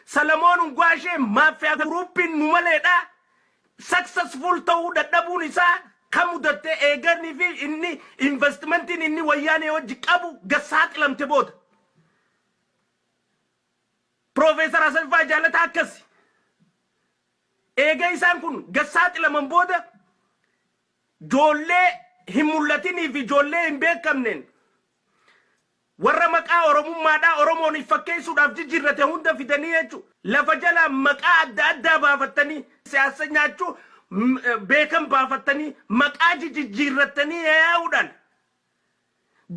Salamoon Ungwaashee maafiyaa groupiin nu maleedha. Successful ta'uu dadhabuun isaa kan mudatte eegarni fi inni investmentiin inni wayyaanee wajji qabu gasaaxilamte booda. Profeesar Asaffaa Jaalataa akkasi. Eega isaan kun gasaaxilaman booda ijoollee hin mul'atinii fi ijoollee hin beekamneen warra maqaa oromummaadhaa Oromoon fakkeessuudhaaf jijjiirrate hunda fidanii jechuudha. Lafa jala maqaa adda addaa baafattanii siyaasa nyaachuu beekan baafattanii maqaa jijjiirratanii yaa'uudhaan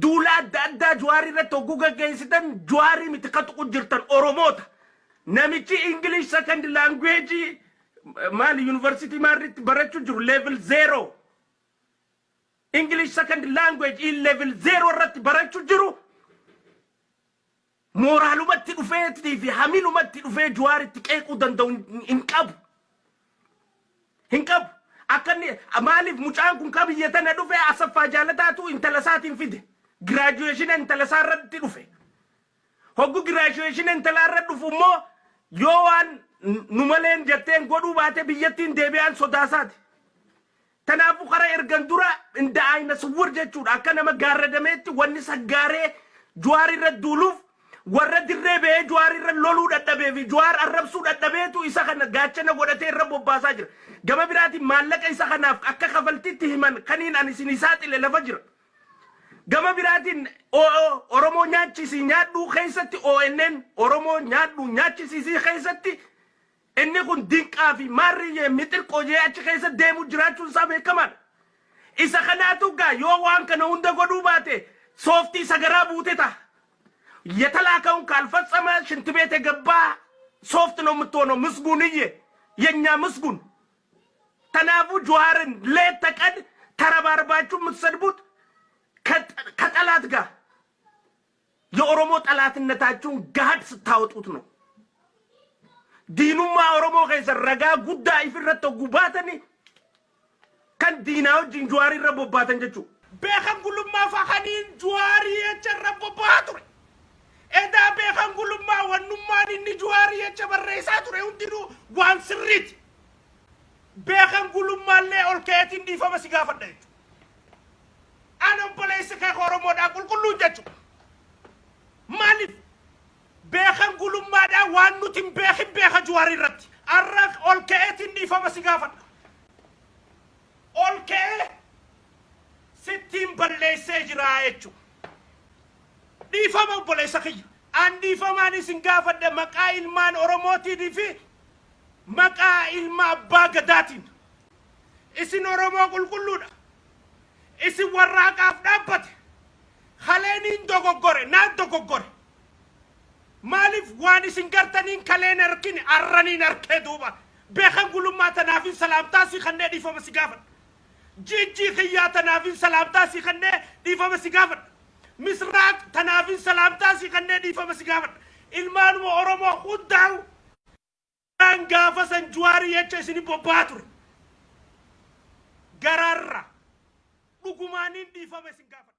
duula adda addaa Jawaarii irratti hogguu gaggeessitan Jawaarii miti kan tuqu jirtan Oromoota. Namichi English second language maali university maarritti barachuu jiru level 0. English second language in level 0 irratti barachuu jiru. Moraalumatti dhufeetii fi hamilumatti dhufee Jawaaritti qeequu danda'u hin qabu. Hin qabu. Akkanni maaliif mucaan kun kabiyya tana dhufe Asaffaa Jaalataatu intala isaatiin fide. Graduation intala isaa irratti dhufe. Hoggu graduation intala irratti dhufu immoo yoo waan nu maleen jetteen godhuu baate biyyattiin deebi'aan sodaasaati. Tanaafu qara ergan dura inda ayna suwwur jechuudha. Akka nama gaarradameetti wanni saggaaree Jawaarii irratti duuluuf warra dirree bee Jawaarii irra loluu dadhabee fi Jawaar arrabsuu dadhabeetu isa kana gaachana godhatee irra bobbaasaa jira. Gama biraatiin maallaqa isa kanaaf akka kafaltitti himan kaniin ani isin saaxile lafa jira. Gama biraatiin Oromoo nyaachisi nyaadhuu keessatti ONN Oromoo nyaadhuu nyaachisisii keessatti inni kun dinqaa fi maarriyyee mixirqoo jee achi keessa deemu jiraachuun isaa beekaman. Isa kanaatu gaa yoo waan kana hunda godhuu baate sooftii isa garaa buute ta'a. የተላከውን ካልፈጸመ ሽንት ቤት የገባ ሶፍት ነው የምትሆነው። ምስጉንዬ የኛ ምስጉን ተናቡ ጀዋርን ሌት ተቀን ተረባርባችሁ የምትሰድቡት ከጠላት ጋር የኦሮሞ ጠላትነታችሁን ጋድ ስታወጡት ነው። ዲኑማ ኦሮሞ ከሰረጋ ጉዳይ ፍረተ ጉባተኒ ከን ዲናው ጅንጆሪ ረቦባተን ጀቹ በኸን ጉሉማ ፈኸኒን ጆዋሪ የቸረቦባቱ Eda beekan gulummaa wannummaan inni Jawaarii jecha barreessaa ture hundinuu waan sirriiti. Beekan gulummaallee ol ka'eetiin dhiifama si gaafadha jechuudha. Ani obboleessi kee Oromoodhaa qulqulluun jechuudha. Maaliif beekan gulummaadhaa waan nuti hin beekin beeka Jawaarii irratti. Arra ol ka'eetiin dhiifama si gaafadha. Ol ka'ee sittiin balleessee jira jechuudha. Dhiifama obboleessa kiyya. An dhiifamaan isin gaafadhe maqaa ilmaan Oromootii fi maqaa ilma abbaa gadaatiin. Isin Oromoo qulqulluudha. Isin warraaqaaf dhaabbate. Kaleeniin dogoggore naan dogoggore. Maaliif waan isin gartaniin kaleen argine arraniin arkee duuba. Beekan gulummaa tanaafin salaamtaa si kannee dhiifama si gaafadha. Jijjii kiyyaa tanaafin salaamtaa si kannee dhiifama si gaafadha. Misraaq tanaafin salaamtaa si kannee dhiifama si gaafadha. Ilmaanuma Oromoo hundaa'u gaafa san Jawaarii jecha isini bobbaa ture. Garaarra dhugumaaniin dhiifama si gaafadha.